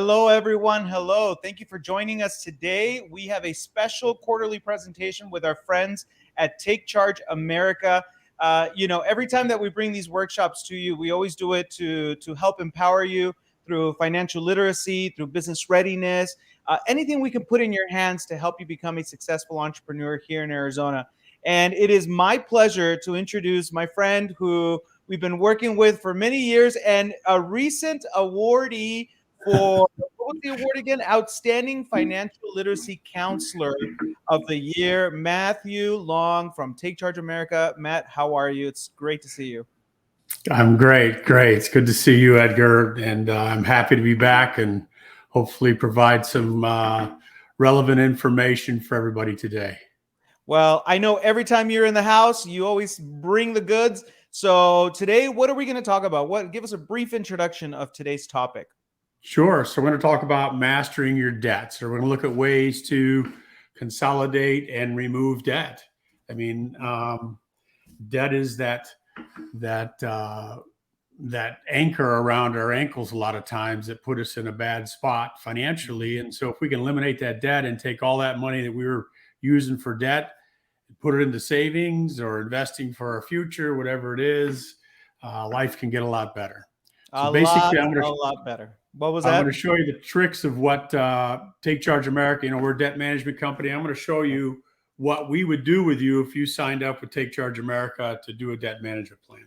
Hello, everyone. Hello. Thank you for joining us today. We have a special quarterly presentation with our friends at Take Charge America. Every time that we bring these workshops to you, we always do it to help empower you through financial literacy, through business readiness, anything we can put in your hands to help you become a successful entrepreneur here in Arizona. And it is my pleasure to introduce my friend who we've been working with for many years and a recent awardee for what was the award again? Outstanding Financial Literacy Counselor of the Year, Matthew Long from Take Charge America. Matt, how are you? It's great to see you. I'm great. It's good to see you, Edgar, and I'm happy to be back and hopefully provide some relevant information for everybody today. Well, I know every time you're in the house, you always bring the goods. So today, what are we going to talk about? Give us a brief introduction of today's topic. Sure. So we're going to talk about mastering your debt. So we're going to look at ways to consolidate and remove debt. I mean, debt is that anchor around our ankles a lot of times that put us in a bad spot financially. And so if we can eliminate that debt and take all that money that we were using for debt, put it into savings or investing for our future, whatever it is, life can get a lot better. So basically, a lot better. What was that? I'm going to show you the tricks of what Take Charge America, we're a debt management company. I'm going to show you what we would do with you if you signed up with Take Charge America to do a debt management plan.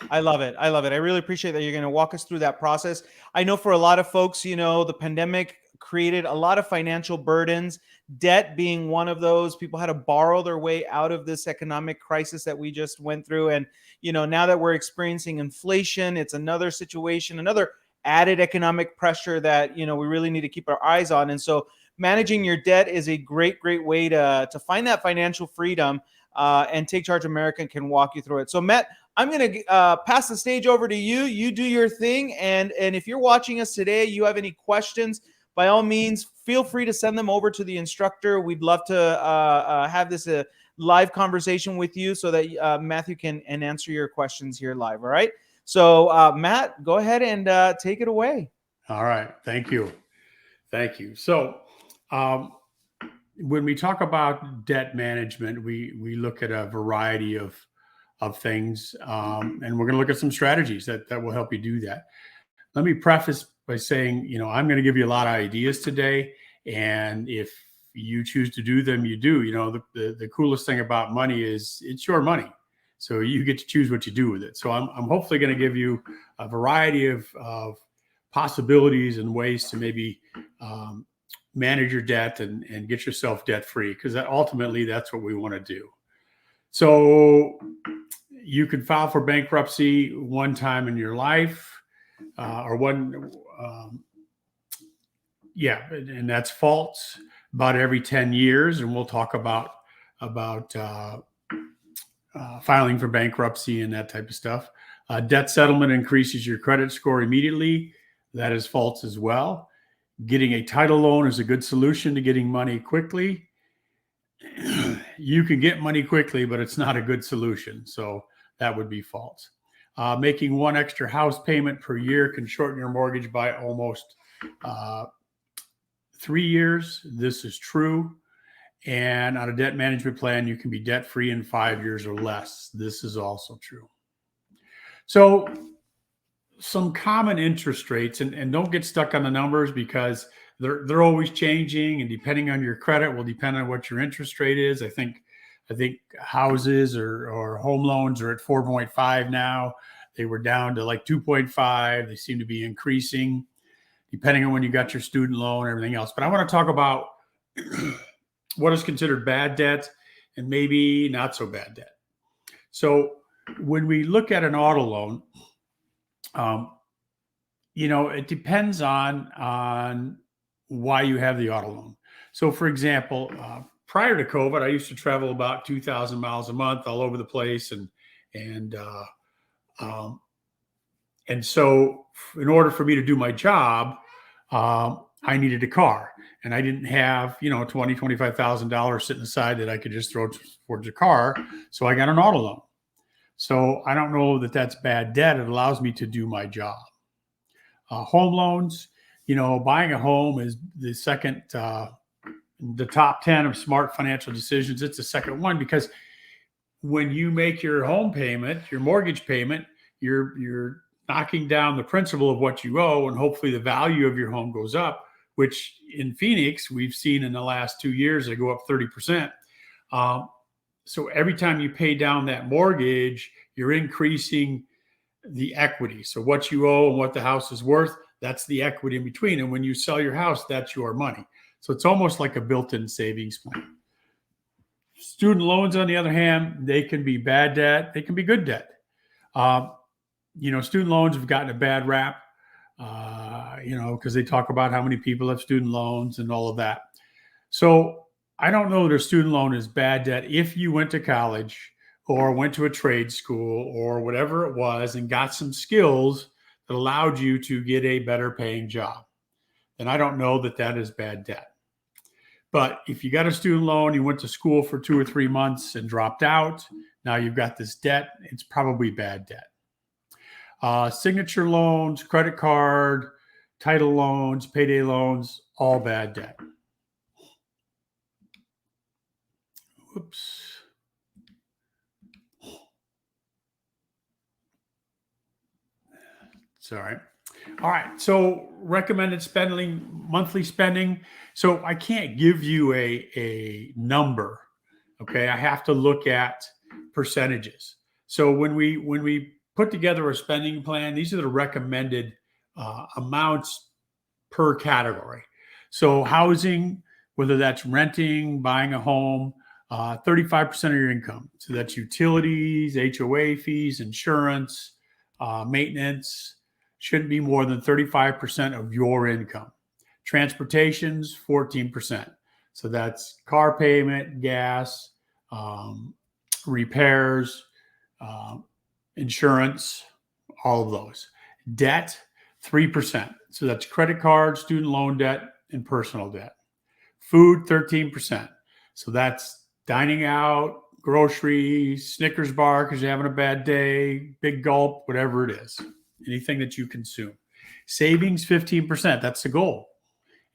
I love it. I really appreciate that you're going to walk us through that process. I know for a lot of folks, the pandemic created a lot of financial burdens, debt being one of those. People had to borrow their way out of this economic crisis that we just went through. And, now that we're experiencing inflation, it's another situation, another added economic pressure that, we really need to keep our eyes on. And so managing your debt is a great way to find that financial freedom, and Take Charge America can walk you through it. So Matt, I'm going to pass the stage over to you. You do your thing. And if you're watching us today, you have any questions, by all means, feel free to send them over to the instructor. We'd love to have this live conversation with you so that Matthew can answer your questions here live. All right. So Matt, go ahead and take it away. All right. Thank you. So when we talk about debt management, we look at a variety of things, and we're going to look at some strategies that will help you do that. Let me preface by saying, I'm going to give you a lot of ideas today, and if you choose to do them, you do. The coolest thing about money is it's your money, so you get to choose what you do with it. So I'm hopefully going to give you a variety of possibilities and ways to maybe manage your debt and get yourself debt free, because ultimately that's what we want to do. So you could file for bankruptcy one time in your life, and that's false, about every 10 years. And we'll talk about filing for bankruptcy and that type of stuff. Debt settlement increases your credit score immediately. That is false as well. Getting a title loan is a good solution to getting money quickly. You can get money quickly, but it's not a good solution. So that would be false. Making one extra house payment per year can shorten your mortgage by almost 3 years. This is true. And on a debt management plan, you can be debt free in 5 years or less. This is also true. So some common interest rates, and don't get stuck on the numbers because they're always changing, and depending on your credit will depend on what your interest rate is. I think houses or home loans are at 4.5 now. They were down to like 2.5. They seem to be increasing depending on when you got your student loan and everything else. But I want to talk about what is considered bad debt and maybe not so bad debt. So when we look at an auto loan, it depends on why you have the auto loan. So for example, prior to COVID, I used to travel about 2,000 miles a month all over the place. And so in order for me to do my job, I needed a car, and I didn't have, $20,000, $25,000 sitting aside that I could just throw towards a car. So I got an auto loan. So I don't know that that's bad debt. It allows me to do my job. Home loans, buying a home is the second, the top 10 of smart financial decisions. It's the second one because when you make your home payment, your mortgage payment, you're knocking down the principal of what you owe, and hopefully the value of your home goes up, which in Phoenix, we've seen in the last 2 years, they go up 30%. So every time you pay down that mortgage, you're increasing the equity. So what you owe and what the house is worth, that's the equity in between. And when you sell your house, that's your money. So it's almost like a built-in savings plan. Student loans, on the other hand, they can be bad debt. They can be good debt. Student loans have gotten a bad rap, because they talk about how many people have student loans and all of that. So I don't know that a student loan is bad debt if you went to college or went to a trade school or whatever it was and got some skills that allowed you to get a better paying job. Then I don't know that that is bad debt. But if you got a student loan, you went to school for 2 or 3 months and dropped out, now you've got this debt, it's probably bad debt. Signature loans, credit card, title loans, payday loans, all bad debt. Whoops. Sorry. All right. So recommended spending, monthly spending. So I can't give you a number. Okay. I have to look at percentages. So when we put together a spending plan, these are the recommended amounts per category. So housing, whether that's renting, buying a home, 35% of your income. So that's utilities, HOA fees, insurance, maintenance. Shouldn't be more than 35% of your income. Transportation's 14%. So that's car payment, gas, repairs, insurance, all of those. Debt, 3%. So that's credit card, student loan debt, and personal debt. Food, 13%. So that's dining out, groceries, Snickers bar because you're having a bad day, Big Gulp, whatever it is. Anything that you consume. Savings, 15%. That's the goal.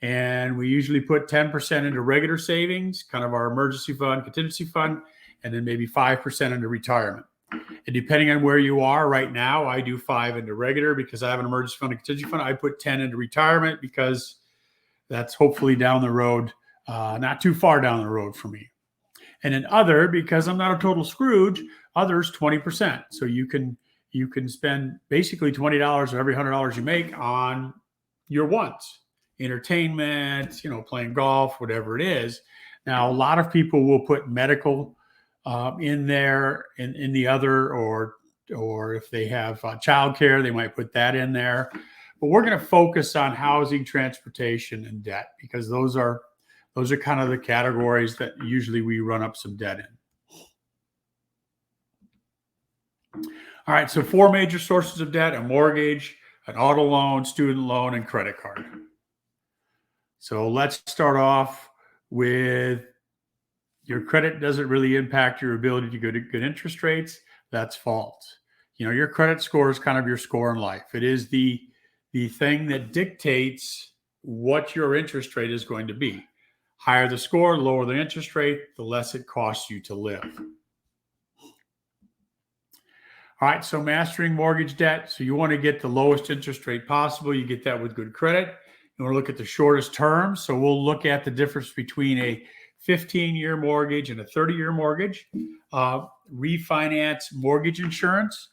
And we usually put 10% into regular savings, kind of our emergency fund, contingency fund, and then maybe 5% into retirement. And depending on where you are right now, I do 5 into regular because I have an emergency fund and contingency fund. I put 10 into retirement because that's hopefully down the road, not too far down the road for me. And then other, because I'm not a total Scrooge, others 20%. So you can spend basically $20 of every $100 you make on your wants, entertainment, playing golf, whatever it is. Now, a lot of people will put medical in there in the other, or if they have childcare, they might put that in there. But we're going to focus on housing, transportation, and debt because those are kind of the categories that usually we run up some debt in. All right, so 4 major sources of debt: a mortgage, an auto loan, student loan, and credit card. So let's start off with your credit doesn't really impact your ability to go to good interest rates. That's false. Your credit score is kind of your score in life. It is the thing that dictates what your interest rate is going to be. Higher the score, lower the interest rate, the less it costs you to live. All right, so mastering mortgage debt. So you want to get the lowest interest rate possible. You get that with good credit. You want to look at the shortest term. So we'll look at the difference between a 15-year mortgage and a 30-year mortgage. Refinance mortgage insurance.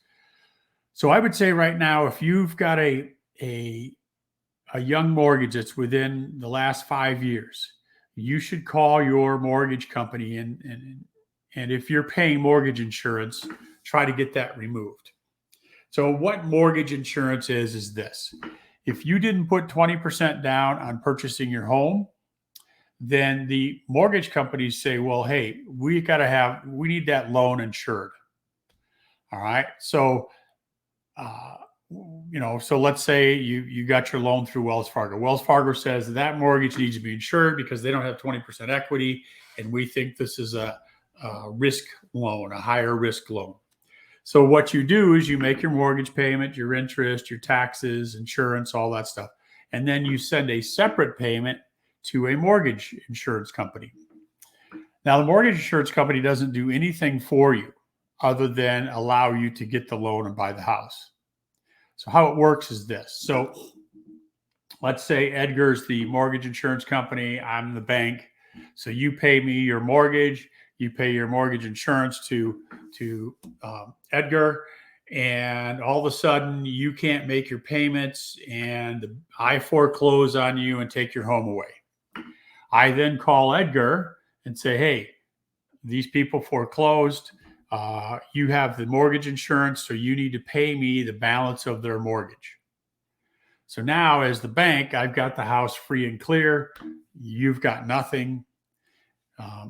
So I would say right now, if you've got a young mortgage that's within the last 5 years, you should call your mortgage company and if you're paying mortgage insurance, try to get that removed. So what mortgage insurance is this. If you didn't put 20% down on purchasing your home, then the mortgage companies say, well, hey, we need that loan insured. All right. So, so let's say you got your loan through Wells Fargo. Wells Fargo says that mortgage needs to be insured because they don't have 20% equity. And we think this is a risk loan, a higher risk loan. So what you do is you make your mortgage payment, your interest, your taxes, insurance, all that stuff. and then you send a separate payment to a mortgage insurance company. Now, the mortgage insurance company doesn't do anything for you other than allow you to get the loan and buy the house. So how it works is this. So let's say Edgar's the mortgage insurance company, I'm the bank. So you pay me your mortgage, you pay your mortgage insurance to Edgar, and all of a sudden you can't make your payments and I foreclose on you and take your home away. I then call Edgar and say, hey, these people foreclosed. You have the mortgage insurance, so you need to pay me the balance of their mortgage. So now as the bank, I've got the house free and clear. You've got nothing.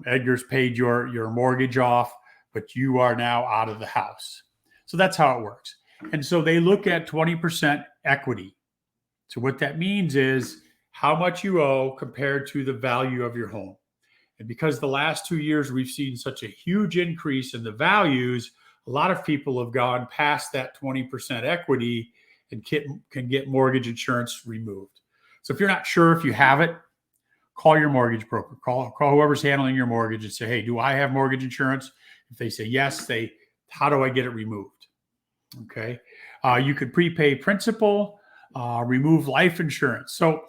Edgar's paid your mortgage off, but you are now out of the house. So that's how it works. And so they look at 20% equity. So what that means is how much you owe compared to the value of your home. And because the last 2 years we've seen such a huge increase in the values, a lot of people have gone past that 20% equity and can get mortgage insurance removed. So if you're not sure if you have it, call your mortgage broker, call whoever's handling your mortgage and say, hey, do I have mortgage insurance? If they say yes, how do I get it removed? Okay. You could prepay principal, remove life insurance. So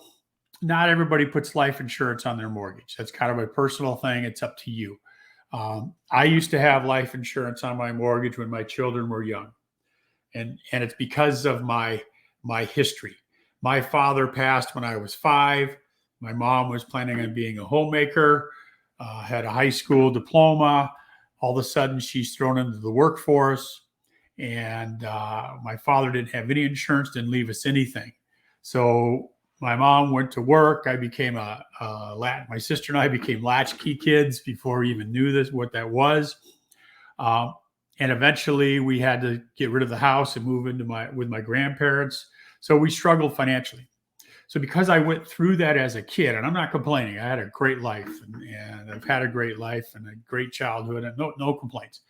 not everybody puts life insurance on their mortgage. That's kind of a personal thing. It's up to you. I used to have life insurance on my mortgage when my children were young. And it's because of my history. My father passed when I was 5. My mom was planning on being a homemaker, had a high school diploma. All of a sudden, she's thrown into the workforce. And my father didn't have any insurance, didn't leave us anything. So my mom went to work. I became my sister and I became latchkey kids before we even knew what that was. And eventually we had to get rid of the house and move with my grandparents. So we struggled financially. So because I went through that as a kid, and I'm not complaining, I had a great life and I've had a great life and a great childhood and no complaints.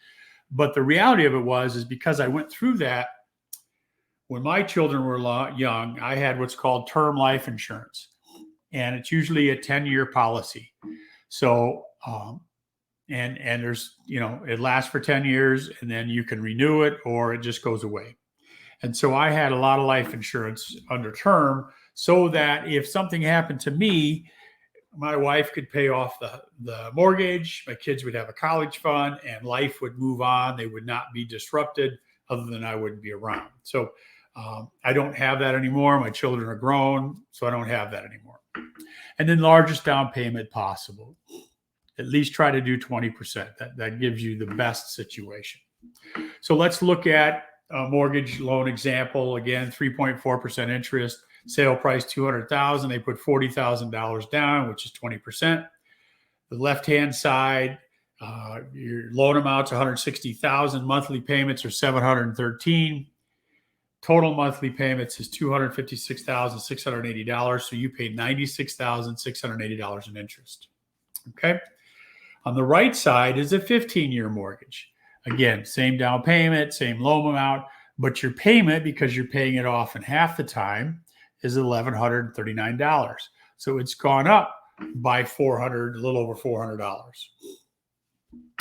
But the reality of it is because I went through that, when my children were young, I had what's called term life insurance, and it's usually a 10-year policy. So, and there's, it lasts for 10 years and then you can renew it or it just goes away. And so I had a lot of life insurance under term so that if something happened to me, my wife could pay off the mortgage, my kids would have a college fund, and life would move on. They would not be disrupted other than I wouldn't be around. So I don't have that anymore. My children are grown, so I don't have that anymore. And then largest down payment possible. At least try to do 20%. That gives you the best situation. So let's look at a mortgage loan example. Again, 3.4% interest. Sale price $200,000. They put $40,000 down, which is 20%. The left-hand side, your loan amount's $160,000. Monthly payments are $713. Total monthly payments is $256,680. So you pay $96,680 in interest. Okay. On the right side is a 15-year mortgage. Again, same down payment, same loan amount, but your payment, because you're paying it off in half the time, is $1,139. So it's gone up by a little over $400.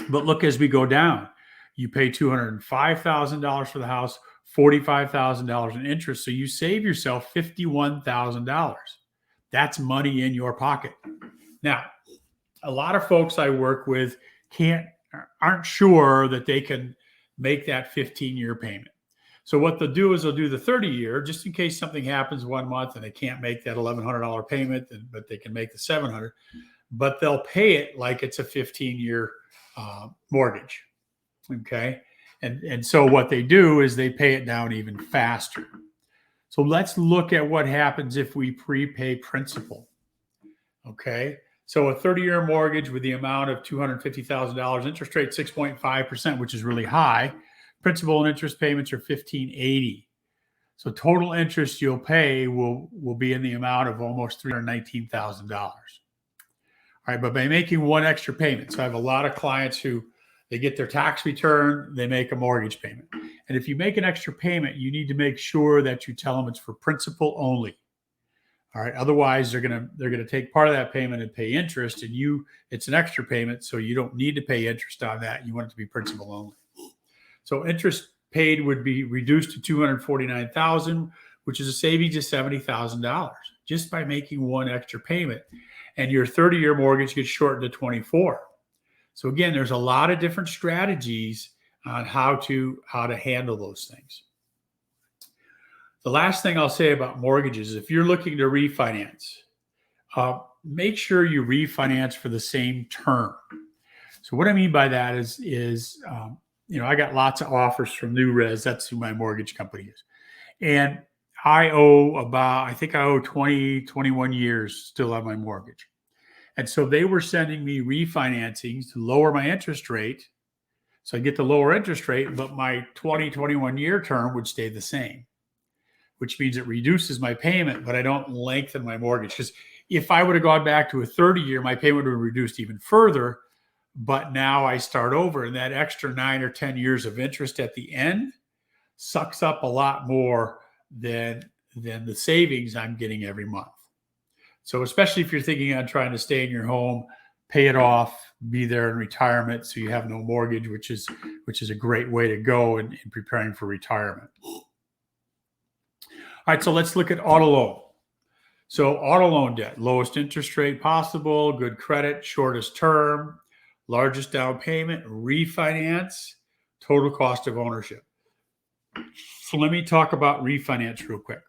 But look, as we go down, you pay $205,000 for the house, $45,000 in interest. So you save yourself $51,000. That's money in your pocket. Now, a lot of folks I work with aren't sure that they can make that 15-year payment. So what they'll do is they'll do the 30-year just in case something happens one month and they can't make that $1,100 payment, but they can make the $700. But they'll pay it like it's a 15-year mortgage. Okay. And so what they do is they pay it down even faster. So let's look at what happens if we prepay principal. Okay. So a 30-year mortgage with the amount of $250,000, interest rate 6.5%, which is really high. Principal and interest payments are $1,580. So total interest you'll pay will be in the amount of almost $319,000. All right, but by making one extra payment. So I have a lot of clients who they get their tax return, they make a mortgage payment. And if you make an extra payment, you need to make sure that you tell them it's for principal only. All right. Otherwise, they're gonna take part of that payment and pay interest, and it's an extra payment, so you don't need to pay interest on that. You want it to be principal only. So interest paid would be reduced to $249,000, which is a savings of $70,000 just by making one extra payment. And your 30-year mortgage gets shortened to 24. So again, there's a lot of different strategies on how to handle those things. The last thing I'll say about mortgages, if you're looking to refinance, make sure you refinance for the same term. So what I mean by that is I got lots of offers from New Res. That's who my mortgage company is. And I think I owe 20, 21 years still on my mortgage. And so they were sending me refinancings to lower my interest rate. So I get the lower interest rate, but my 20, 21 year term would stay the same, which means it reduces my payment, but I don't lengthen my mortgage. Because if I would have gone back to a 30-year, my payment would have reduced even further. But now I start over, and that extra 9 or 10 years of interest at the end sucks up a lot more than the savings I'm getting every month. So especially if you're thinking on trying to stay in your home, pay it off, be there in retirement so you have no mortgage, which is a great way to go in preparing for retirement. All right, so let's look at auto loan. So auto loan debt, lowest interest rate possible, good credit, shortest term, largest down payment, refinance, total cost of ownership. So let me talk about refinance real quick.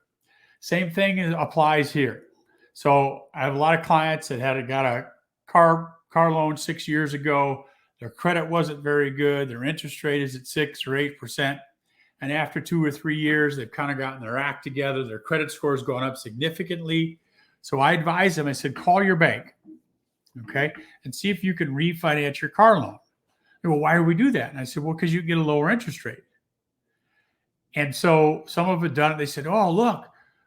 Same thing applies here. So I have a lot of clients that got a car loan 6 years ago. Their credit wasn't very good. Their interest rate is at 6 or 8%. And after 2 or 3 years, they've kind of gotten their act together. Their credit score has gone up significantly. So I advised them, I said, call your bank, okay, and see if you can refinance your car loan. They go, well, why would we do that? And I said, well, because you get a lower interest rate. And so some of it done it. They said, oh, look,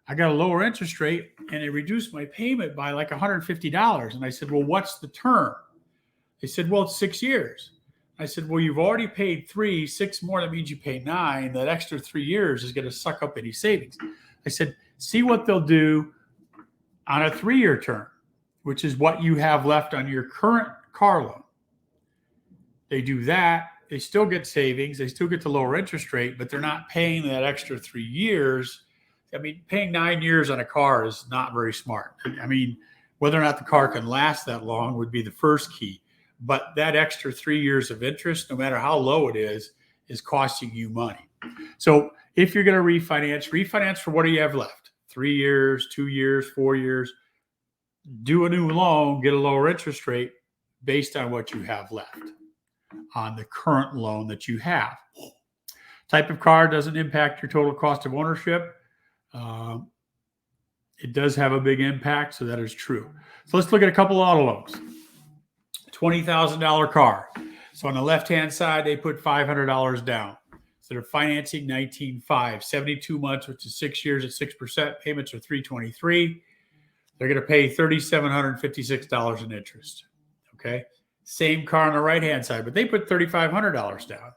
I got a lower interest rate and it reduced my payment by like $150. And I said, well, what's the term? They said, well, it's 6 years. I said, well, you've already paid 3, 6 more. That means you pay 9. That extra 3 years is going to suck up any savings. I said, see what they'll do on a 3-year term, which is what you have left on your current car loan. They do that. They still get savings. They still get the lower interest rate, but they're not paying that extra 3 years. I mean, paying 9 years on a car is not very smart. I mean, whether or not the car can last that long would be the first key. But that extra 3 years of interest, no matter how low it is costing you money. So if you're going to refinance for what do you have left? 3 years, 2 years, 4 years. Do a new loan, get a lower interest rate based on what you have left on the current loan that you have. Type of car doesn't impact your total cost of ownership. It does have a big impact, so that is true. So let's look at a couple of auto loans. $20,000 car. So on the left-hand side, they put $500 down. So they're financing $19,500, 72 months, which is 6 years at 6%. Payments are $323. They're going to pay $3,756 in interest. Okay. Same car on the right-hand side, but they put $3,500 down.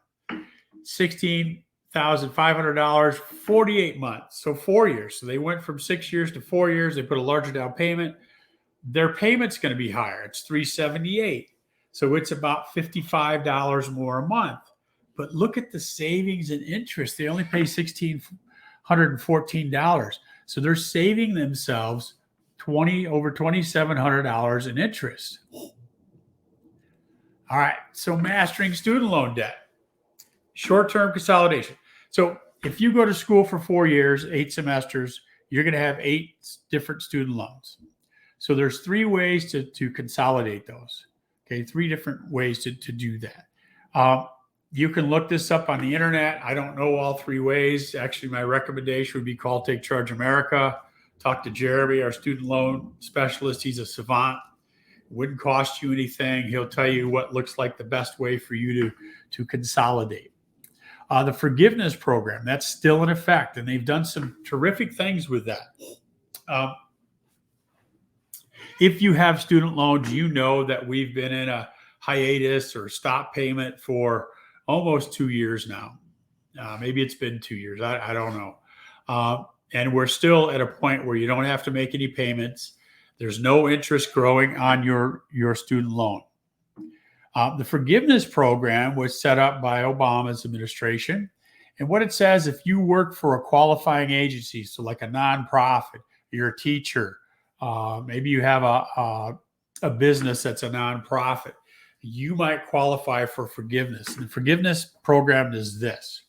$16,500, 48 months. So 4 years. So they went from 6 years to 4 years. They put a larger down payment. Their payment's going to be higher. It's $378. So it's about $55 more a month. But look at the savings and interest. They only pay $1,614. So they're saving themselves over $2,700 in interest. All right. So mastering student loan debt, short-term consolidation. So if you go to school for 4 years, 8 semesters, you're going to have 8 different student loans. So there's 3 ways to consolidate those. Okay, 3 different ways to do that. You can look this up on the internet. I don't know all 3 ways. Actually, my recommendation would be call Take Charge America. Talk to Jeremy, our student loan specialist. He's a savant. It wouldn't cost you anything. He'll tell you what looks like the best way for you to consolidate. The forgiveness program, that's still in effect, and they've done some terrific things with that. If you have student loans, you know that we've been in a hiatus or stop payment for almost 2 years now. Maybe it's been 2 years. I don't know. And we're still at a point where you don't have to make any payments. There's no interest growing on your student loan. The forgiveness program was set up by Obama's administration. And what it says, if you work for a qualifying agency, so like a nonprofit, you're a teacher, maybe you have a business that's a nonprofit, you might qualify for forgiveness. And the forgiveness program is this.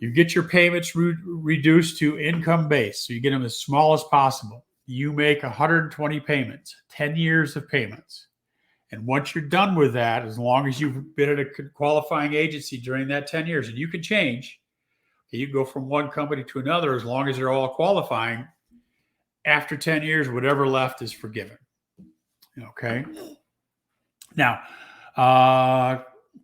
You get your payments reduced to income based. So you get them as small as possible. You make 120 payments, 10 years of payments. And once you're done with that, as long as you've been at a qualifying agency during that 10 years, and you can change, you go from one company to another as long as they're all qualifying. After 10 years, whatever left is forgiven. Okay. Now,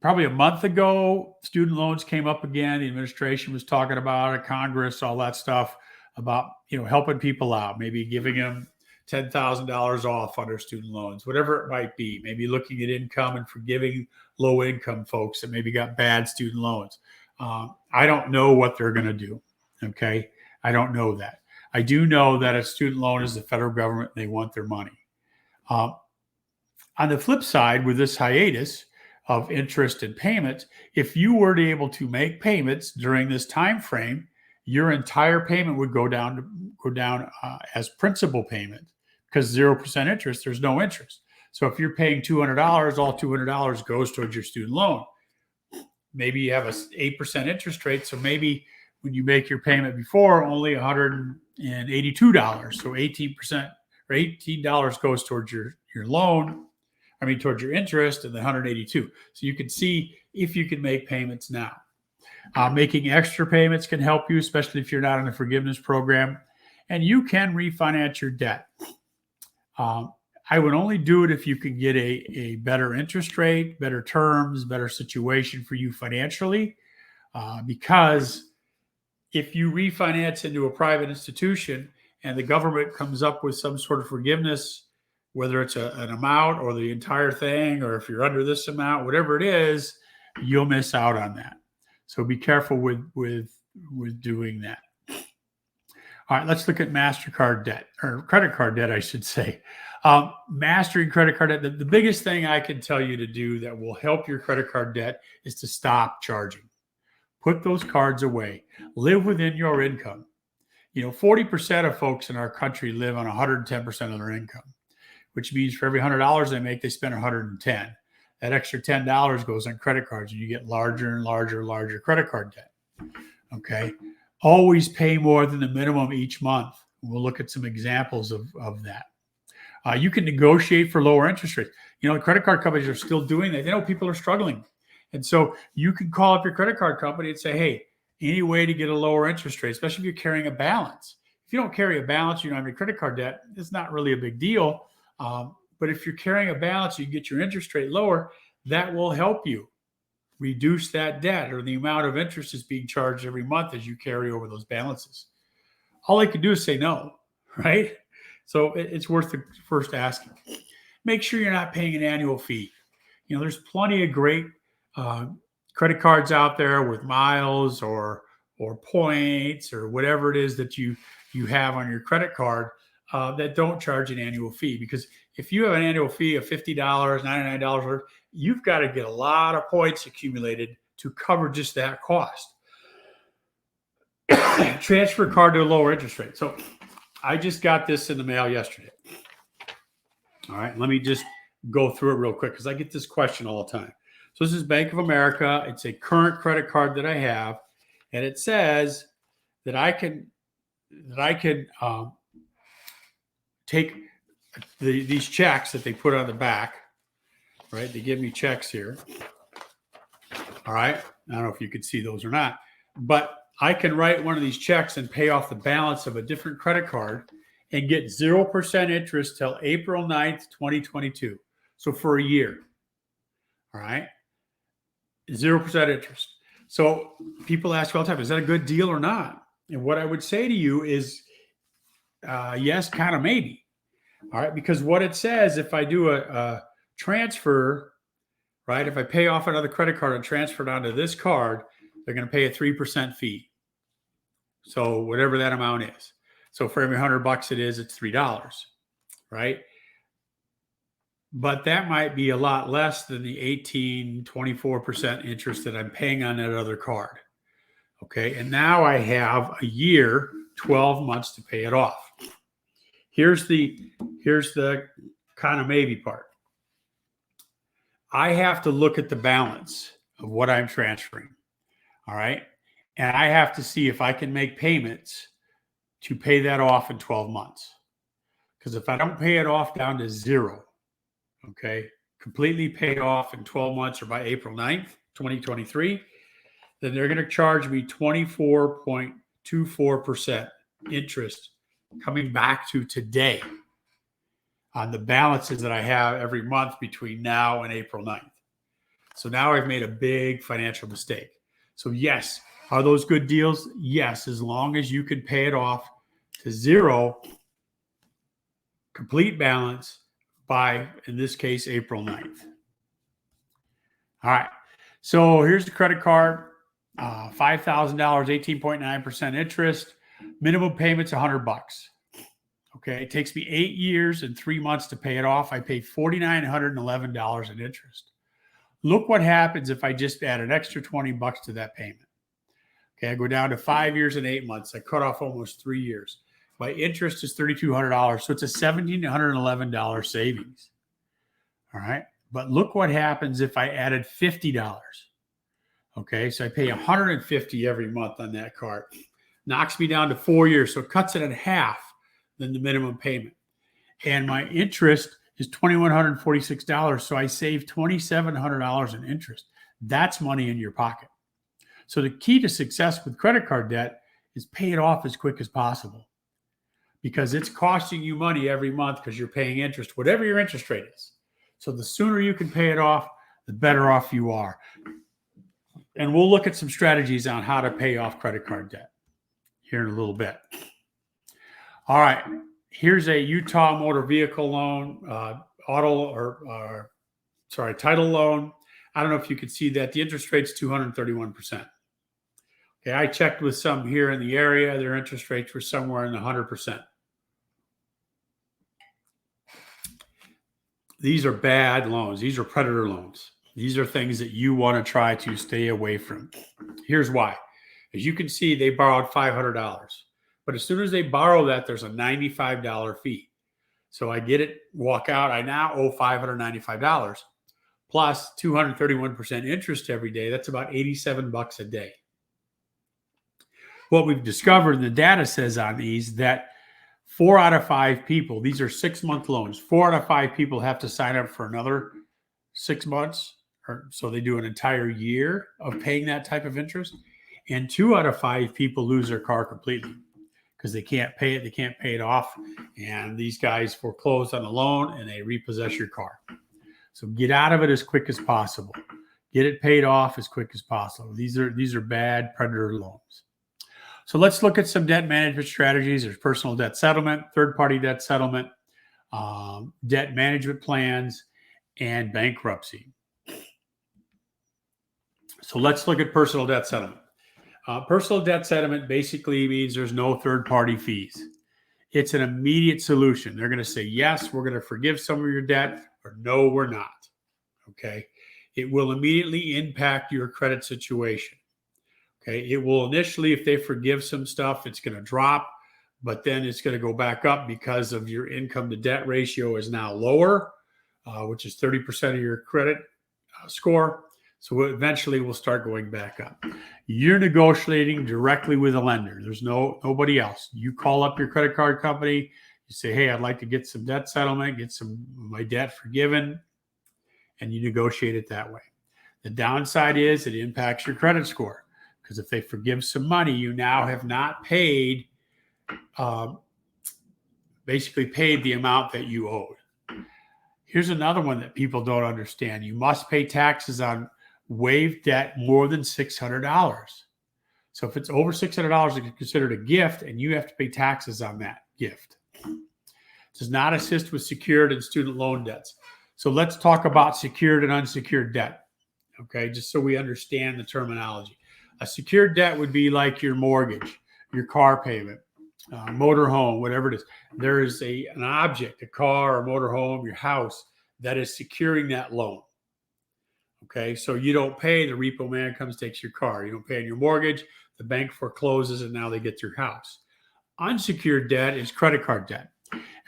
probably a month ago, student loans came up again. The administration was talking about it, Congress, all that stuff about, helping people out, maybe giving them $10,000 off on their student loans, whatever it might be. Maybe looking at income and forgiving low income folks that maybe got bad student loans. I don't know what they're going to do. Okay. I don't know that. I do know that a student loan is the federal government. They want their money. On the flip side, with this hiatus of interest and payments, if you were able to make payments during this time frame, your entire payment would go down as principal payment, because 0% interest, there's no interest. So if you're paying $200, all $200 goes towards your student loan. Maybe you have a 8% interest rate, so maybe when you make your payment before, only $182, so 18% or $18 goes towards your loan. Towards your interest, and the 182. So you can see if you can make payments now. Making extra payments can help you, especially if you're not in a forgiveness program. And you can refinance your debt. I would only do it if you can get a better interest rate, better terms, better situation for you financially. Because if you refinance into a private institution and the government comes up with some sort of forgiveness, whether it's an amount or the entire thing, or if you're under this amount, whatever it is, you'll miss out on that. So be careful with doing that. All right, let's look at MasterCard debt, or credit card debt, I should say. Mastering credit card debt, the biggest thing I can tell you to do that will help your credit card debt is to stop charging. Put those cards away. Live within your income. 40% of folks in our country live on 110% of their income, which means for every $100 they make, they spend 110. That extra $10 goes on credit cards, and you get larger and larger credit card debt. Okay. Always pay more than the minimum each month. We'll look at some examples of that. You can negotiate for lower interest rates. Credit card companies are still doing that. They know people are struggling. And so you can call up your credit card company and say, hey, any way to get a lower interest rate, especially if you're carrying a balance. If you don't carry a balance, you don't have any credit card debt, it's not really a big deal. But if you're carrying a balance, you can get your interest rate lower. That will help you reduce that debt, or the amount of interest is being charged every month as you carry over those balances. All they can do is say no, right? So it's worth the first asking. Make sure you're not paying an annual fee. There's plenty of great credit cards out there with miles or points or whatever it is that you have on your credit card that don't charge an annual fee. Because if you have an annual fee of $50, $99, you've got to get a lot of points accumulated to cover just that cost. Transfer card to a lower interest rate. So I just got this in the mail yesterday. All right, let me just go through it real quick because I get this question all the time. So this is Bank of America. It's a current credit card that I have, and it says that I can take these checks that they put on the back, right? They give me checks here. All right. I don't know if you can see those or not, but I can write one of these checks and pay off the balance of a different credit card and get 0% interest till April 9th, 2022. So for a year. All right. 0% interest. So people ask all the time, is that a good deal or not? And what I would say to you is, yes, kind of maybe. All right. Because what it says, if I do a transfer, right, if I pay off another credit card and transfer it onto this card, they're going to pay a 3% fee. So whatever that amount is. So for every $100 it's $3, right? But that might be a lot less than the 24% interest that I'm paying on that other card. Okay. And now I have a year, 12 months to pay it off. Here's the kind of maybe part. I have to look at the balance of what I'm transferring. All right. And I have to see if I can make payments to pay that off in 12 months. Because if I don't pay it off down to zero, okay, completely paid off in 12 months or by April 9th, 2023, then they're going to charge me 24.24% interest coming back to today on the balances that I have every month between now and April 9th. So now I've made a big financial mistake. So yes, are those good deals? Yes, as long as you can pay it off to zero, complete balance by, in this case, April 9th. All right. So here's the credit card, $5,000, 18.9% interest, minimum payments $100. Okay. It takes me 8 years and 3 months to pay it off. I pay $4,911 in interest. Look what happens if I just add an extra $20 to that payment. Okay, I go down to 5 years and 8 months. I cut off almost 3 years. My interest is $3,200, so it's a $1,711 savings. All right, but look what happens if I added $50. Okay, so I pay $150 every month on that card. Knocks me down to 4 years, so it cuts it in half than the minimum payment. And my interest is $2,146, so I save $2,700 in interest. That's money in your pocket. So the key to success with credit card debt is pay it off as quick as possible, because it's costing you money every month because you're paying interest, whatever your interest rate is. So the sooner you can pay it off, the better off you are. And we'll look at some strategies on how to pay off credit card debt here in a little bit. All right. Here's a Utah motor vehicle loan, title loan. I don't know if you can see that. The interest rate's 231%. Okay, I checked with some here in the area. Their interest rates were somewhere in the 100%. These are bad loans. These are predator loans. These are things that you want to try to stay away from. Here's why. As you can see, they borrowed $500. But as soon as they borrow that, there's a $95 fee. So I get it, walk out. I now owe $595 plus 231% interest every day. That's about $87 a day. What we've discovered, the data says on these, that 4 out of 5 people, these are 6-month loans, 4 out of 5 people have to sign up for another 6 months. So they do an entire year of paying that type of interest. And 2 out of 5 people lose their car completely because they can't pay it. They can't pay it off. And these guys foreclose on the loan and they repossess your car. So get out of it as quick as possible. Get it paid off as quick as possible. These are bad predator loans. So let's look at some debt management strategies. There's personal debt settlement, third-party debt settlement, debt management plans, and bankruptcy. So let's look at personal debt settlement. Personal debt settlement basically means there's no third-party fees. It's an immediate solution. They're going to say, yes, we're going to forgive some of your debt, or no, we're not. Okay. It will immediately impact your credit situation. Okay. It will initially, if they forgive some stuff, it's going to drop, but then it's going to go back up because of your income to debt ratio is now lower, which is 30% of your credit score. So eventually we'll start going back up. You're negotiating directly with a lender. There's nobody else. You call up your credit card company. You say, hey, I'd like to get some debt settlement, get some of my debt forgiven, and you negotiate it that way. The downside is it impacts your credit score, because if they forgive some money, you now have not paid, basically paid the amount that you owed. Here's another one that people don't understand. You must pay taxes on waived debt more than $600. So if it's over $600, it's considered a gift, and you have to pay taxes on that gift. It does not assist with secured and student loan debts. So let's talk about secured and unsecured debt. Okay, just so we understand the terminology. A secured debt would be like your mortgage, your car payment, motor home, whatever it is. There is an object, a car, a motor home, your house that is securing that loan. Okay, so you don't pay, the repo man comes, takes your car. You don't pay on your mortgage, the bank forecloses, and now they get your house. Unsecured debt is credit card debt.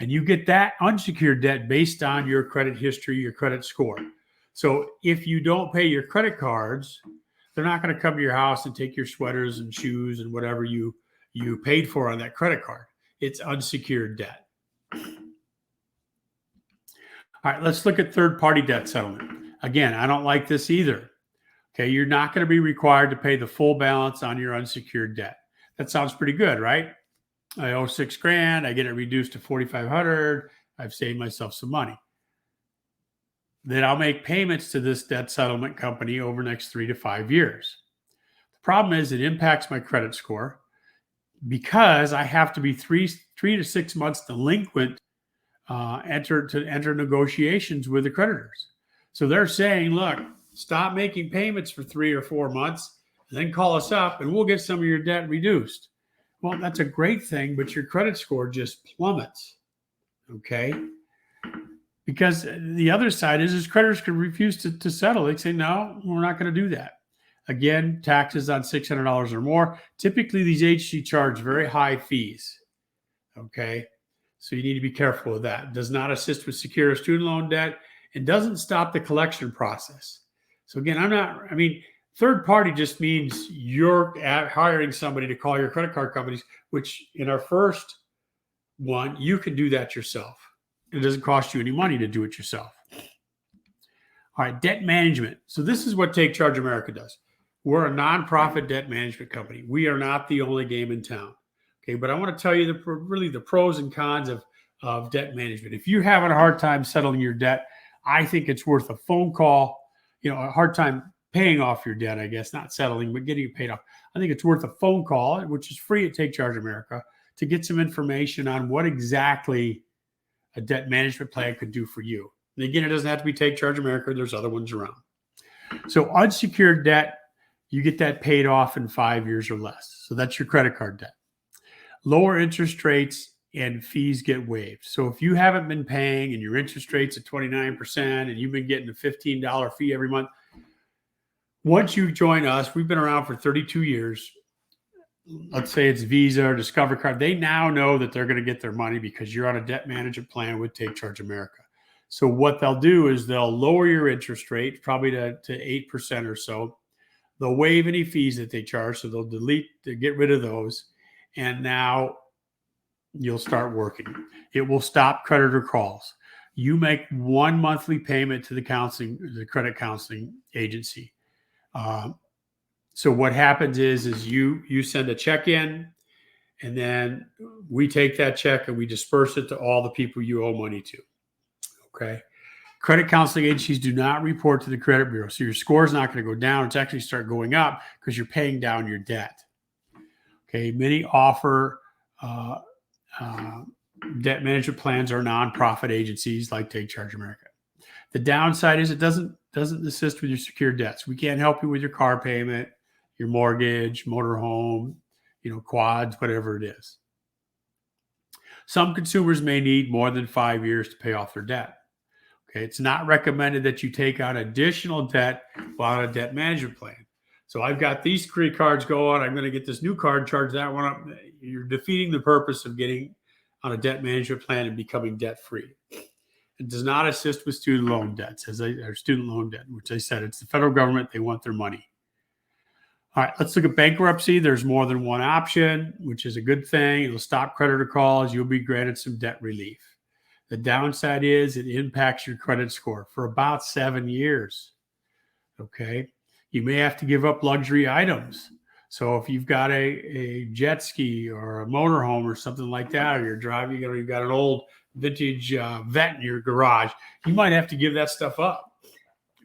And you get that unsecured debt based on your credit history, your credit score. So if you don't pay your credit cards, they're not going to come to your house and take your sweaters and shoes and whatever you paid for on that credit card. It's unsecured debt. All right, let's look at third-party debt settlement. Again, I don't like this either. Okay, you're not going to be required to pay the full balance on your unsecured debt. That sounds pretty good, right? I owe $6,000. I get it reduced to $4,500. I've saved myself some money. Then I'll make payments to this debt settlement company over the next 3 to 5 years. The problem is it impacts my credit score because I have to be three to 6 months delinquent, enter negotiations with the creditors. So they're saying, look, stop making payments for 3 or 4 months, and then call us up and we'll get some of your debt reduced. Well, that's a great thing, but your credit score just plummets, okay? Because the other side is creditors could refuse to settle. They say, no, we're not going to do that. Again, taxes on $600 or more. Typically, these agencies charge very high fees, okay? So you need to be careful with that. It does not assist with secure student loan debt. It doesn't stop the collection process. So again, third party just means you're hiring somebody to call your credit card companies, which in our first one, you can do that yourself. It doesn't cost you any money to do it yourself. All right, debt management. So this is what Take Charge America does. We're a nonprofit debt management company. We are not the only game in town. Okay, but I want to tell you the pros and cons of debt management. If you're having a hard time settling your debt, I think it's worth a phone call, a hard time paying off your debt, I guess, not settling, but getting it paid off. I think it's worth a phone call, which is free at Take Charge America, to get some information on what exactly a debt management plan could do for you. And again, it doesn't have to be Take Charge America. There's other ones around. So unsecured debt, you get that paid off in 5 years or less. So that's your credit card debt. Lower interest and fees get waived. So if you haven't been paying and your interest rate's at 29% and you've been getting a $15 fee every month, once you join us, we've been around for 32 years. Let's say it's Visa or Discover Card. They now know that they're going to get their money because you're on a debt management plan with Take Charge America. So what they'll do is they'll lower your interest rate probably to 8% or so. They'll waive any fees that they charge. So they'll get rid of those. And now you'll start working. It will stop creditor calls. You make one monthly payment to the credit counseling agency. So what happens is you send a check in, and then we take that check and we disperse it to all the people you owe money to. Okay. Credit counseling agencies do not report to the credit bureau. So your score is not going to go down. It's actually start going up because you're paying down your debt. Okay. Many offer debt management plans are nonprofit agencies like Take Charge America. The downside is it doesn't assist with your secure debts. We can't help you with your car payment, your mortgage, motor home, quads, whatever it is. Some consumers may need more than 5 years to pay off their debt. Okay, it's not recommended that you take on additional debt while on a debt management plan. So I've got these 3 cards going. I'm going to get this new card, charge that one up. You're defeating the purpose of getting on a debt management plan and becoming debt-free. It does not assist with student loan debts, or student loan debt, which I said, it's the federal government. They want their money. All right, let's look at bankruptcy. There's more than one option, which is a good thing. It'll stop creditor calls. You'll be granted some debt relief. The downside is it impacts your credit score for about 7 years. Okay. You may have to give up luxury items. So if you've got a jet ski or a motorhome or something like that, or you're driving, you've got an old vintage Vet in your garage, you might have to give that stuff up.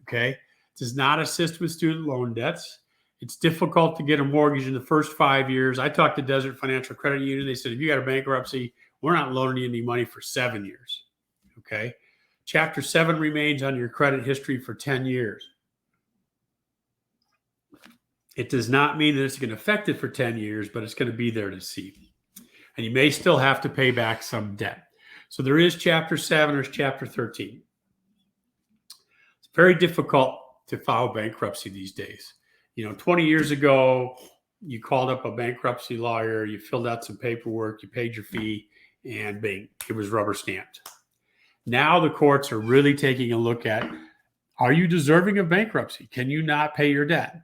Okay. It does not assist with student loan debts. It's difficult to get a mortgage in the first 5 years. I talked to Desert Financial Credit Union. They said, if you got a bankruptcy, we're not loaning you any money for 7 years. Okay. Chapter 7 remains on your credit history for 10 years. It does not mean that it's going to affect it for 10 years, but it's going to be there to see. And you may still have to pay back some debt. So there is Chapter 7, there's Chapter 13. It's very difficult to file bankruptcy these days. 20 years ago, you called up a bankruptcy lawyer, you filled out some paperwork, you paid your fee, and bing, it was rubber stamped. Now the courts are really taking a look at, are you deserving of bankruptcy? Can you not pay your debt?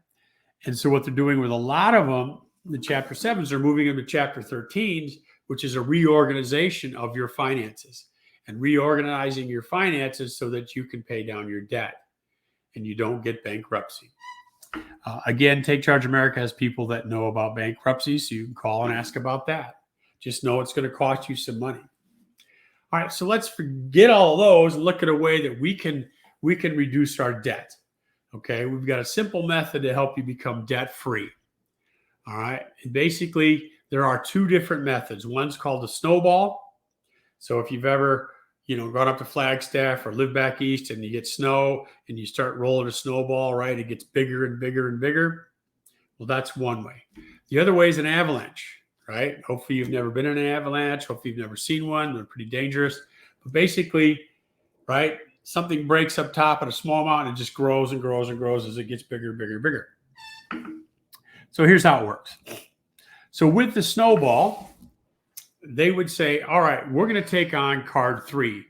And so what they're doing with a lot of them, the Chapter 7s, they're moving them to Chapter 13s, which is a reorganization of your finances and reorganizing your finances so that you can pay down your debt and you don't get bankruptcy. Again, Take Charge America has people that know about bankruptcy, so you can call and ask about that. Just know it's going to cost you some money. All right, so let's forget all of those and look at a way that we can reduce our debt. Okay, we've got a simple method to help you become debt free. All right, and basically there are two different methods. One's called the snowball. So if you've ever gone up to Flagstaff or lived back east and you get snow and you start rolling a snowball, right? It gets bigger and bigger and bigger. Well, that's one way. The other way is an avalanche, right? Hopefully you've never been in an avalanche. Hopefully you've never seen one. They're pretty dangerous. But basically, right, something breaks up top at a small mountain and just grows and grows and grows as it gets bigger, bigger, bigger. So here's how it works. So with the snowball, they would say, all right, we're going to take on card 3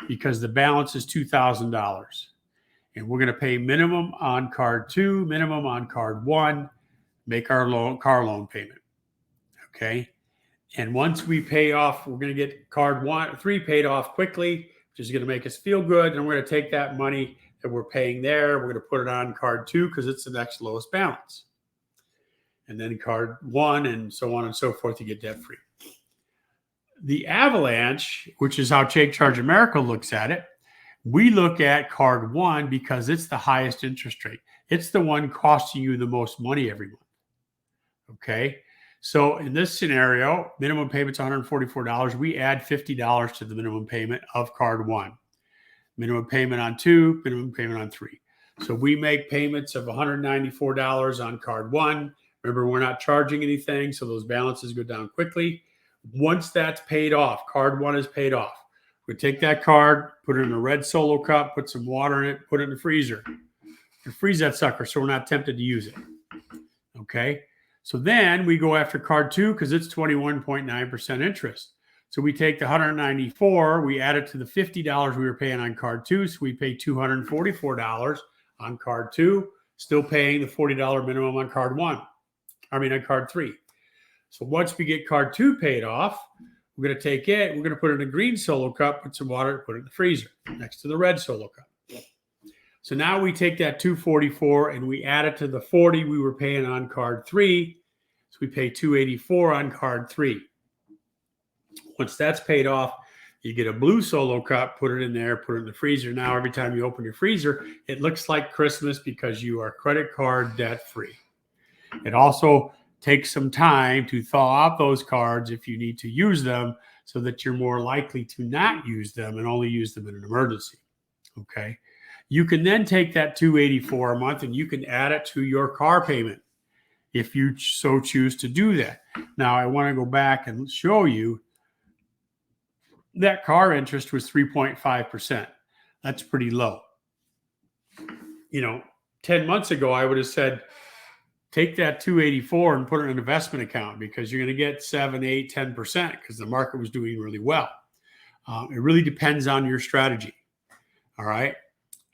because the balance is $2,000. And we're going to pay minimum on card 2, minimum on card 1, make our car loan payment. Okay. And once we pay off, we're going to get card 3 paid off quickly, which is going to make us feel good. And we're going to take that money that we're paying there. We're going to put it on card 2 because it's the next lowest balance. And then card 1 and so on and so forth, you get debt free. The avalanche, which is how Take Charge America looks at it, we look at card 1 because it's the highest interest rate. It's the one costing you the most money every month. Okay. So in this scenario, minimum payment's $144. We add $50 to the minimum payment of card 1. Minimum payment on 2, minimum payment on 3. So we make payments of $194 on card 1. Remember, we're not charging anything, so those balances go down quickly. Once that's paid off, card 1 is paid off. We take that card, put it in a red Solo cup, put some water in it, put it in the freezer. And freeze that sucker so we're not tempted to use it. Okay? So then we go after card 2 because it's 21.9% interest. So we take the $194, we add it to the $50 we were paying on card 2, so we pay $244 on card 2, still paying the $40 minimum on card 3. So once we get card 2 paid off, we're going to take it, we're going to put it in a green Solo cup, put some water, put it in the freezer next to the red Solo cup. So now we take that $244 and we add it to the $40 we were paying on card 3. So we pay $284 on card 3. Once that's paid off, you get a blue Solo cup, put it in there, put it in the freezer. Now every time you open your freezer, it looks like Christmas because you are credit card debt free. It also takes some time to thaw out those cards if you need to use them so that you're more likely to not use them and only use them in an emergency. Okay. You can then take that $284 a month and you can add it to your car payment if you so choose to do that. Now, I want to go back and show you that car interest was 3.5%. That's pretty low. 10 months ago, I would have said, take that $284 and put it in an investment account because you're going to get 7, 8, 10% because the market was doing really well. It really depends on your strategy. All right.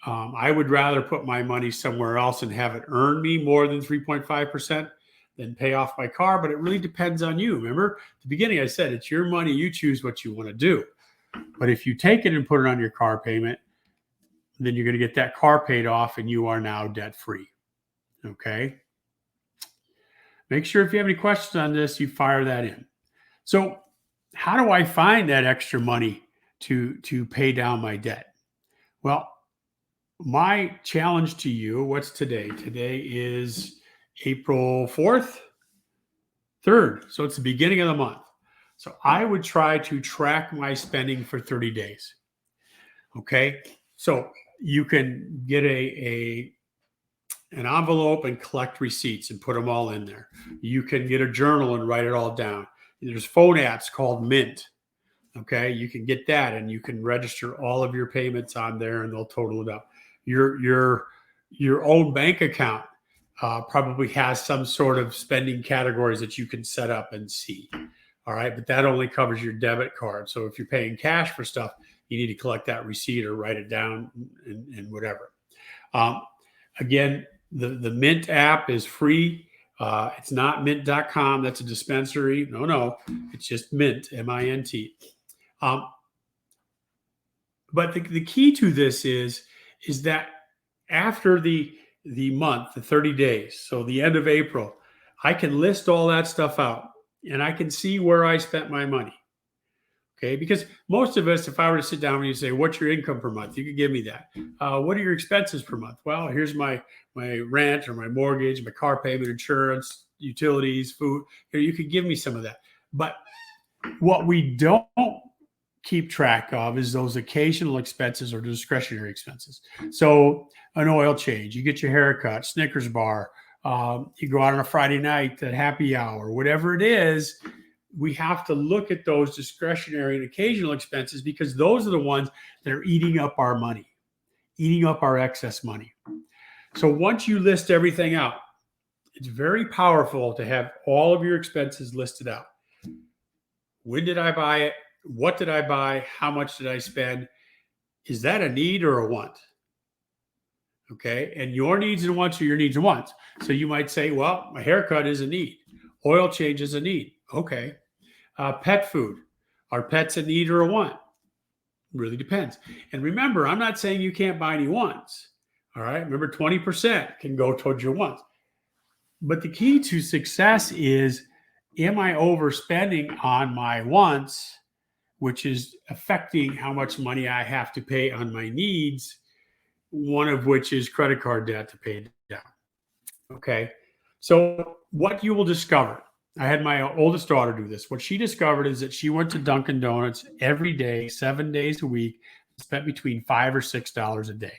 I would rather put my money somewhere else and have it earn me more than 3.5% than pay off my car. But it really depends on you. Remember, at the beginning, I said it's your money. You choose what you want to do. But if you take it and put it on your car payment, then you're going to get that car paid off and you are now debt free. Okay. Make sure if you have any questions on this, you fire that in. So how do I find that extra money to pay down my debt? Well, my challenge to you, what's today? Today is April 4th, 3rd. So it's the beginning of the month. So I would try to track my spending for 30 days. Okay. So you can get a an envelope and collect receipts and put them all in there. You can get a journal and write it all down. There's phone apps called Mint. Okay, you can get that and you can register all of your payments on there and they'll total it up. Your own bank account probably has some sort of spending categories that you can set up and see. All right, but that only covers your debit card. So if you're paying cash for stuff, you need to collect that receipt or write it down and whatever. Again, the Mint app is free. It's not mint.com. That's a dispensary. No, it's just Mint, M-I-N-T. But the key to this is that after the month, the 30 days, so the end of April, I can list all that stuff out and I can see where I spent my money. Okay, because most of us, if I were to sit down and you say, what's your income per month? You could give me that. What are your expenses per month? Well, here's my rent or my mortgage, my car payment, insurance, utilities, food. You could give me some of that. But what we don't keep track of is those occasional expenses or discretionary expenses. So an oil change, you get your haircut, Snickers bar, you go out on a Friday night at happy hour, whatever it is. We have to look at those discretionary and occasional expenses because those are the ones that are eating up our money, eating up our excess money. So once you list everything out, it's very powerful to have all of your expenses listed out. When did I buy it? What did I buy? How much did I spend? Is that a need or a want? Okay. And your needs and wants are your needs and wants. So you might say, well, my haircut is a need. Oil change is a need. Okay. Pet food. Are pets a need or a want? Really depends. And remember, I'm not saying you can't buy any wants. All right. Remember, 20% can go towards your wants. But the key to success is, am I overspending on my wants, which is affecting how much money I have to pay on my needs, one of which is credit card debt to pay down. Okay. So what you will discover, I had my oldest daughter do this. What she discovered is that she went to Dunkin' Donuts every day, 7 days a week, spent between $5 or $6 a day.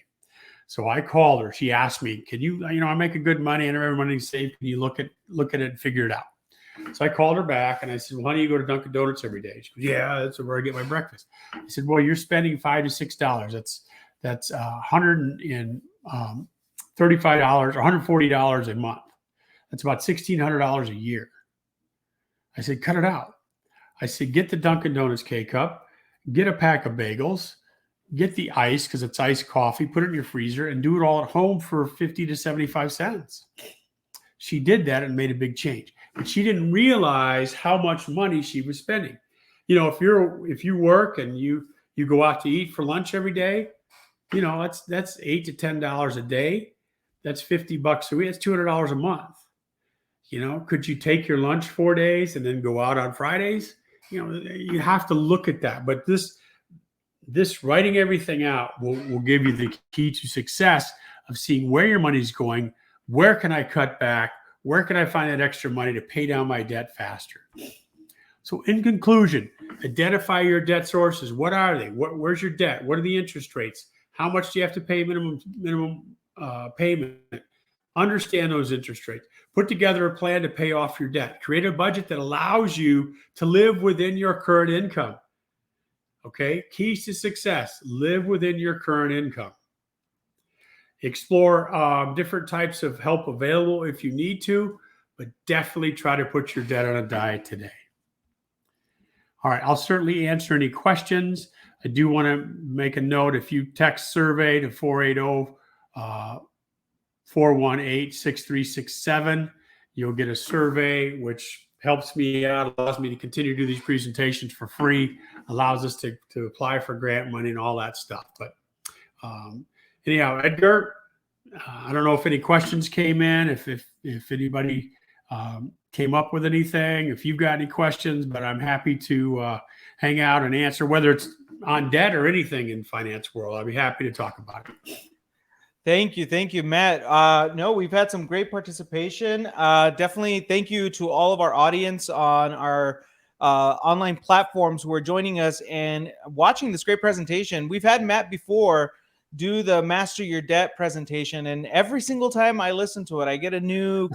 So I called her. She asked me, can you, I make a good money and everybody's safe. Can you look at it and figure it out? So I called her back and I said, well, why do you go to Dunkin' Donuts every day? She goes, yeah, that's where I get my breakfast. I said, well, you're spending $5 to $6. That's $135 or $140 a month. That's about $1,600 a year. I said, cut it out. I said, get the Dunkin' Donuts K-Cup, get a pack of bagels, get the ice because it's iced coffee, put it in your freezer, and do it all at home for 50 to 75 cents. She did that and made a big change. But she didn't realize how much money she was spending. If you work and you go out to eat for lunch every day, that's $8 to $10 a day. That's $50 a week. That's $200 a month. Could you take your lunch 4 days and then go out on Fridays? You have to look at that. But this writing everything out will give you the key to success of seeing where your money's going. Where can I cut back? Where can I find that extra money to pay down my debt faster? So in conclusion, identify your debt sources. What are they? Where's your debt? What are the interest rates? How much do you have to pay minimum payment? Understand those interest rates. Put together a plan to pay off your debt. Create a budget that allows you to live within your current income. Okay? Keys to success. Live within your current income. Explore different types of help available if you need to, but definitely try to put your debt on a diet today. All right, I'll certainly answer any questions. I do want to make a note. If you text survey to 480-418-6367, you'll get a survey, which helps me out, allows me to continue to do these presentations for free, allows us to apply for grant money and all that stuff. But anyhow, Edgar, I don't know if any questions came in, if anybody came up with anything, if you've got any questions, but I'm happy to hang out and answer, whether it's on debt or anything in finance world. I'd be happy to talk about it. Thank you, Matt. No, we've had some great participation. Definitely thank you to all of our audience on our online platforms who are joining us and watching this great presentation. We've had Matt before do the Master Your Debt presentation, and every single time I listen to it, I get a new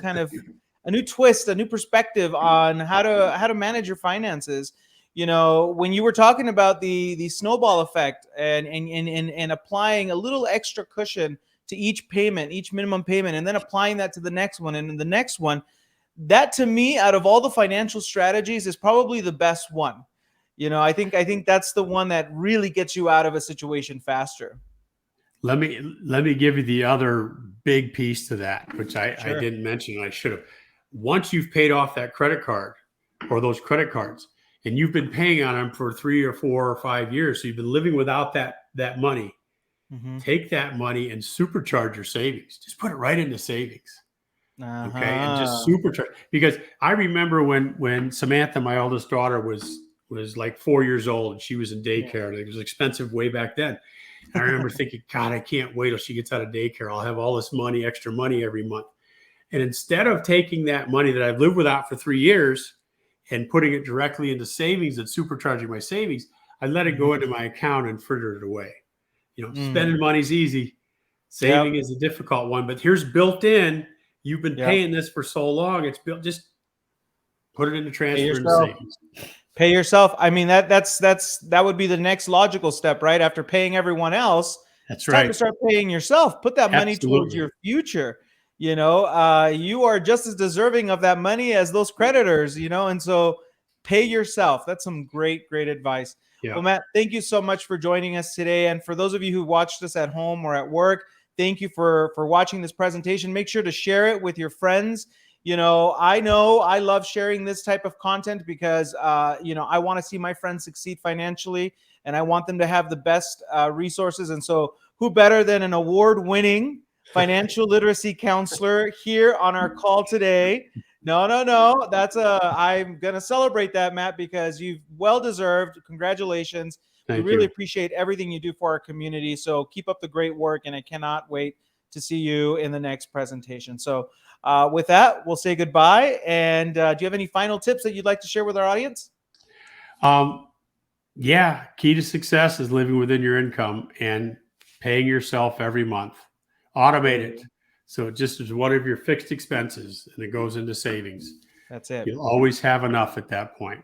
twist, a new perspective on how to manage your finances. When you were talking about the snowball effect and applying a little extra cushion to each payment, each minimum payment, and then applying that to the next one and the next one, that to me, out of all the financial strategies, is probably the best one. I think that's the one that really gets you out of a situation faster. Let me give you the other big piece to that, which I Sure. didn't mention. I should have. Once you've paid off that credit card or those credit cards, and you've been paying on them for 3 or 4 or 5 years, so you've been living without that money. Mm-hmm. Take that money and supercharge your savings. Just put it right into savings. Okay, and just supercharge. Because I remember when Samantha, my oldest daughter, was like 4 years old, and she was in daycare, and it was expensive way back then. And I remember thinking, God, I can't wait till she gets out of daycare. I'll have all this money, extra money every month. And instead of taking that money that I've lived without for 3 years and putting it directly into savings and supercharging my savings, I let it go into my account and fritter it away. Spending money's easy. Saving is a difficult one, but here's built in. You've been paying this for so long. It's built. Just put it into transfer into savings. Pay yourself. I mean, that would be the next logical step, right? After paying everyone else, that's right. Time to start paying yourself. Put that money towards your future. You are just as deserving of that money as those creditors. And so pay yourself. That's some great advice. Yeah. Well, Matt, thank you so much for joining us today. And for those of you who watched us at home or at work, thank you for watching this presentation. Make sure to share it with your friends. I know I love sharing this type of content because, I want to see my friends succeed financially, and I want them to have the best resources. And so who better than an award-winning financial literacy counselor here on our call today? No. I'm going to celebrate that, Matt, because you've well-deserved. Congratulations. We really appreciate everything you do for our community. So keep up the great work, and I cannot wait to see you in the next presentation. So with that, we'll say goodbye. And do you have any final tips that you'd like to share with our audience? Yeah. Key to success is living within your income and paying yourself every month. Automate it. So it just is one of your fixed expenses, and it goes into savings. That's it. You'll always have enough at that point.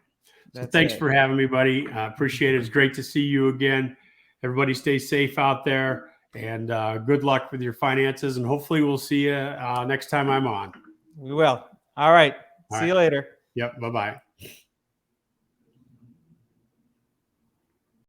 So thanks for having me, buddy. I appreciate it. It's great to see you again. Everybody stay safe out there, and good luck with your finances. And hopefully we'll see you next time I'm on. We will. All right. See you later. Yep. Bye-bye.